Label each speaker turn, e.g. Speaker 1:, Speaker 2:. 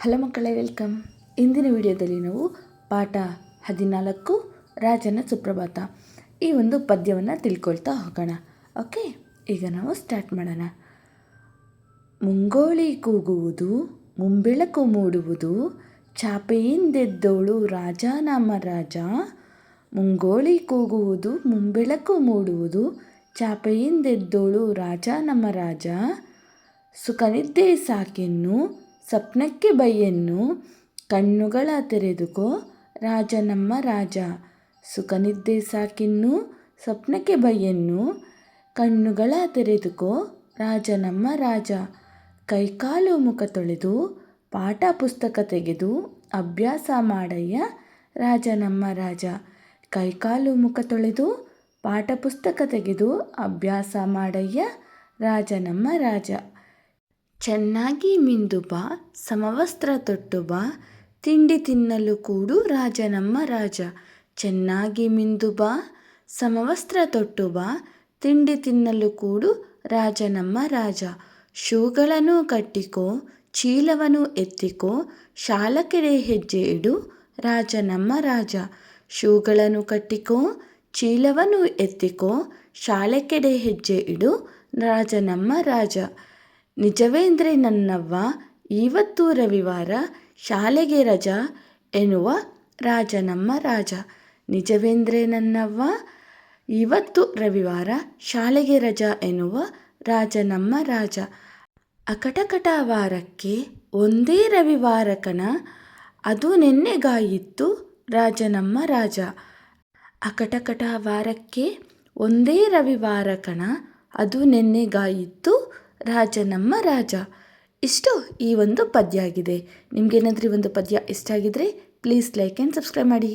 Speaker 1: Hello ಮಕ್ಕಳೇ, welcome. ಇಂದಿನ ವಿಡಿಯೋದಲ್ಲಿ ನಾವು ಪಾಠ 14 ರಾಜನ ಸುಪ್ರಭಾತ ಈ ಒಂದು ಪದ್ಯವನ್ನು ತಿಳ್ಕೊಳ್ತಾ ಹೋಗೋಣ. ಓಕೆ, ಈಗ ನಾವು ಸ್ಟಾರ್ಟ್ ಮಾಡೋಣ. ಮುಂಗೋಳಿ ಕೂಗುವುದು, ಮುಂಬೆಳಕು ಮೂಡುವುದು, ಚಾಪೆಯಿಂದೆದ್ದೋಳು ರಾಜ ನಮ್ಮ ರಾಜ. ಮುಂಗೋಳಿ ಕೂಗುವುದು, ಮುಂಬೆಳಕು ಮೂಡುವುದು, ಚಾಪೆಯಿಂದೆದ್ದೋಳು ರಾಜ ನಮ್ಮ ರಾಜ. ಸುಖನಿದ್ದೆ ಸಾಕೆನ್ನು, ಸ್ವಪ್ನಕ್ಕೆ ಬೈಯನ್ನು, ಕಣ್ಣುಗಳ ತೆರೆದುಕೋ ರಾಜ ನಮ್ಮ ರಾಜ. ಸುಖನಿದ್ದೆ ಸಾಕಿನ್ನು, ಸ್ವಪ್ನಕ್ಕೆ ಬೈಯನ್ನು, ಕಣ್ಣುಗಳ ತೆರೆದುಕೋ ರಾಜ ನಮ್ಮ ರಾಜ. ಕೈಕಾಲು ಮುಖ ತೊಳೆದು, ಪಾಠ ಪುಸ್ತಕ ತೆಗೆದು, ಅಭ್ಯಾಸ ಮಾಡಯ್ಯ ರಾಜ ನಮ್ಮ ರಾಜ. ಕೈಕಾಲು ಮುಖ ತೊಳೆದು, ಪಾಠ ಪುಸ್ತಕ ತೆಗೆದು, ಅಭ್ಯಾಸ ಮಾಡಯ್ಯ ರಾಜ ನಮ್ಮ ರಾಜ. ಚೆನ್ನಾಗಿ ಮಿಂದು ಬಾ, ಸಮವಸ್ತ್ರ ತೊಟ್ಟು ಬಾ, ತಿಂಡಿ ತಿನ್ನಲು ಕೂಡು ರಾಜ ನಮ್ಮ ರಾಜ. ಚೆನ್ನಾಗಿ ಮಿಂದು ಬಾ, ಸಮವಸ್ತ್ರ ತೊಟ್ಟು ಬಾ, ತಿಂಡಿ ತಿನ್ನಲು ಕೂಡು ರಾಜ ನಮ್ಮ ರಾಜ. ಶೂಗಳನ್ನು ಕಟ್ಟಿಕೋ, ಚೀಲವನ್ನು ಎತ್ತಿಕೋ, ಶಾಲಕೆಡೆ ಹೆಜ್ಜೆ ಇಡು ರಾಜ ನಮ್ಮ ರಾಜ. ಶೂಗಳನ್ನು ಕಟ್ಟಿಕೋ, ಚೀಲವನ್ನು ಎತ್ತಿಕೋ, ಶಾಲೆ ಕಡೆ ಹೆಜ್ಜೆ ಇಡು ರಾಜ ನಮ್ಮ ರಾಜ. ನಿಜವೇಂದ್ರೆ ನನ್ನವ್ವ, ಇವತ್ತು ರವಿವಾರ, ಶಾಲೆಗೆ ರಜಾ ಎನ್ನುವ ರಾಜ ನಮ್ಮ ರಾಜ. ನಿಜವೇಂದ್ರೆ ನನ್ನವ್ವ, ಇವತ್ತು ರವಿವಾರ, ಶಾಲೆಗೆ ರಜಾ ಎನ್ನುವ ರಾಜ ನಮ್ಮ ರಾಜ. ಅಕಟಕಟ ವಾರಕ್ಕೆ ಒಂದೇ ರವಿವಾರ ಕಣ, ಅದು ನೆನ್ನೆಗಾಯಿತ್ತು ರಾಜ ನಮ್ಮ ರಾಜ. ಅಕಟಕಟ ವಾರಕ್ಕೆ ಒಂದೇ ರವಿವಾರ ಕಣ, ಅದು ನೆನ್ನೆಗಾಯಿತ್ತು ರಾಜ ನಮ್ಮ ರಾಜ. ಇಷ್ಟು ಈ ಒಂದು ಪದ್ಯ ಆಗಿದೆ. ನಿಮಗೇನಾದರೂ ಈ ಒಂದು ಪದ್ಯ ಇಷ್ಟ ಆಗಿದ್ರೆ ಪ್ಲೀಸ್ ಲೈಕ್ ಆ್ಯಂಡ್ ಸಬ್ಸ್ಕ್ರೈಬ್ ಮಾಡಿ.